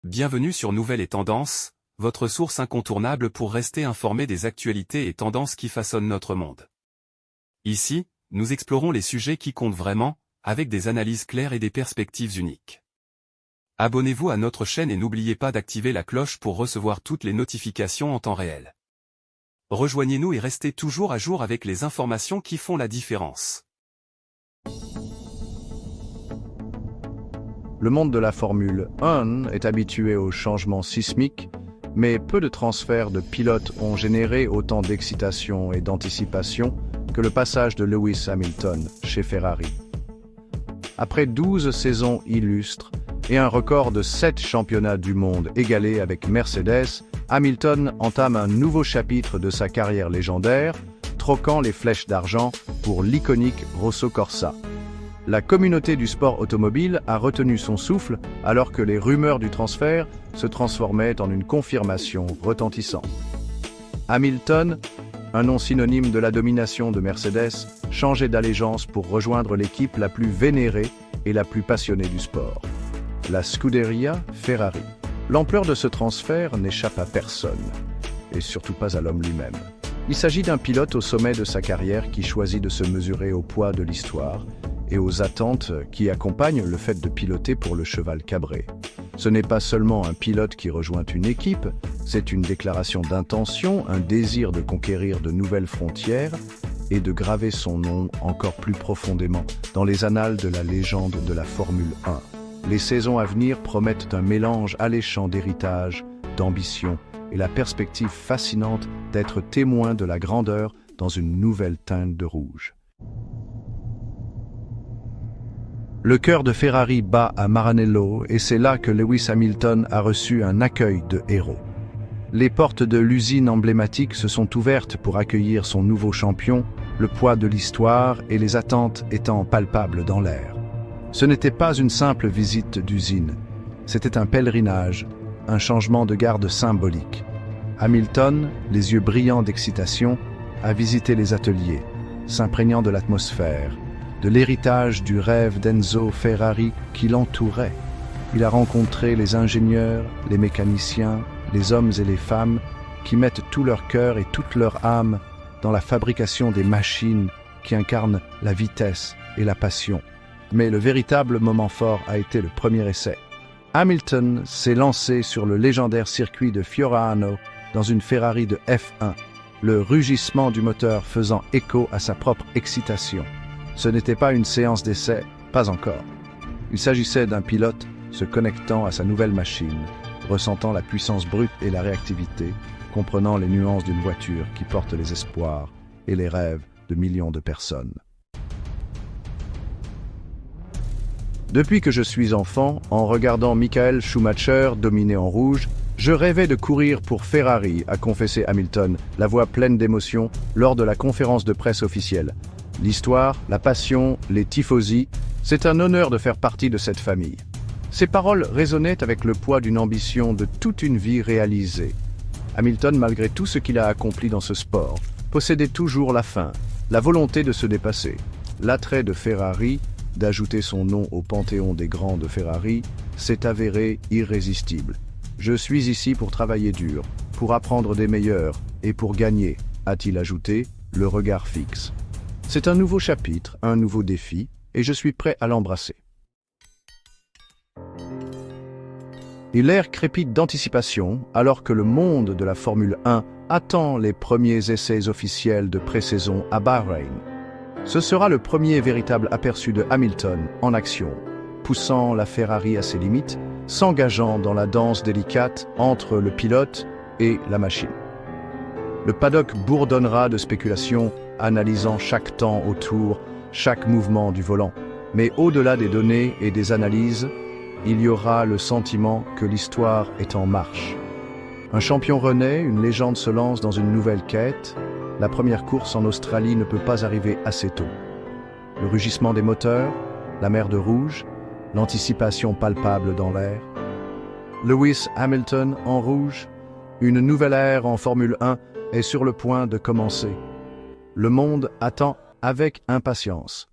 Bienvenue sur Nouvelles et Tendances, votre source incontournable pour rester informé des actualités et tendances qui façonnent notre monde. Ici, nous explorons les sujets qui comptent vraiment, avec des analyses claires et des perspectives uniques. Abonnez-vous à notre chaîne et n'oubliez pas d'activer la cloche pour recevoir toutes les notifications en temps réel. Rejoignez-nous et restez toujours à jour avec les informations qui font la différence. Le monde de la Formule 1 est habitué aux changements sismiques, mais peu de transferts de pilotes ont généré autant d'excitation et d'anticipation que le passage de Lewis Hamilton chez Ferrari. Après 12 saisons illustres et un record de 7 championnats du monde égalé avec Mercedes, Hamilton entame un nouveau chapitre de sa carrière légendaire, troquant les flèches d'argent pour l'iconique Rosso Corsa. La communauté du sport automobile a retenu son souffle alors que les rumeurs du transfert se transformaient en une confirmation retentissante. Hamilton, un nom synonyme de la domination de Mercedes, changeait d'allégeance pour rejoindre l'équipe la plus vénérée et la plus passionnée du sport, la Scuderia Ferrari. L'ampleur de ce transfert n'échappe à personne, et surtout pas à l'homme lui-même. Il s'agit d'un pilote au sommet de sa carrière qui choisit de se mesurer au poids de l'histoire et aux attentes qui accompagnent le fait de piloter pour le cheval cabré. Ce n'est pas seulement un pilote qui rejoint une équipe, c'est une déclaration d'intention, un désir de conquérir de nouvelles frontières et de graver son nom encore plus profondément dans les annales de la légende de la Formule 1. Les saisons à venir promettent un mélange alléchant d'héritage, d'ambition et la perspective fascinante d'être témoin de la grandeur dans une nouvelle teinte de rouge. Le cœur de Ferrari bat à Maranello et c'est là que Lewis Hamilton a reçu un accueil de héros. Les portes de l'usine emblématique se sont ouvertes pour accueillir son nouveau champion, le poids de l'histoire et les attentes étant palpables dans l'air. Ce n'était pas une simple visite d'usine, c'était un pèlerinage, un changement de garde symbolique. Hamilton, les yeux brillants d'excitation, a visité les ateliers, s'imprégnant de l'atmosphère, de l'héritage du rêve d'Enzo Ferrari qui l'entourait. Il a rencontré les ingénieurs, les mécaniciens, les hommes et les femmes qui mettent tout leur cœur et toute leur âme dans la fabrication des machines qui incarnent la vitesse et la passion. Mais le véritable moment fort a été le premier essai. Hamilton s'est lancé sur le légendaire circuit de Fiorano dans une Ferrari de F1, le rugissement du moteur faisant écho à sa propre excitation. Ce n'était pas une séance d'essai, pas encore. Il s'agissait d'un pilote se connectant à sa nouvelle machine, ressentant la puissance brute et la réactivité, comprenant les nuances d'une voiture qui porte les espoirs et les rêves de millions de personnes. Depuis que je suis enfant, en regardant Michael Schumacher dominer en rouge, je rêvais de courir pour Ferrari, a confessé Hamilton, la voix pleine d'émotion, lors de la conférence de presse officielle. L'histoire, la passion, les tifosi, c'est un honneur de faire partie de cette famille. Ces paroles résonnaient avec le poids d'une ambition de toute une vie réalisée. Hamilton, malgré tout ce qu'il a accompli dans ce sport, possédait toujours la faim, la volonté de se dépasser. L'attrait de Ferrari, d'ajouter son nom au panthéon des grands de Ferrari, s'est avéré irrésistible. Je suis ici pour travailler dur, pour apprendre des meilleurs et pour gagner, a-t-il ajouté, le regard fixe. C'est un nouveau chapitre, un nouveau défi, et je suis prêt à l'embrasser. Et l'air crépite d'anticipation alors que le monde de la Formule 1 attend les premiers essais officiels de pré-saison à Bahreïn. Ce sera le premier véritable aperçu de Hamilton en action, poussant la Ferrari à ses limites, s'engageant dans la danse délicate entre le pilote et la machine. Le paddock bourdonnera de spéculations, analysant chaque temps autour, chaque mouvement du volant. Mais au-delà des données et des analyses, il y aura le sentiment que l'histoire est en marche. Un champion renaît, une légende se lance dans une nouvelle quête. La première course en Australie ne peut pas arriver assez tôt. Le rugissement des moteurs, la mer de rouge, l'anticipation palpable dans l'air. Lewis Hamilton en rouge, une nouvelle ère en Formule 1 est sur le point de commencer. Le monde attend avec impatience.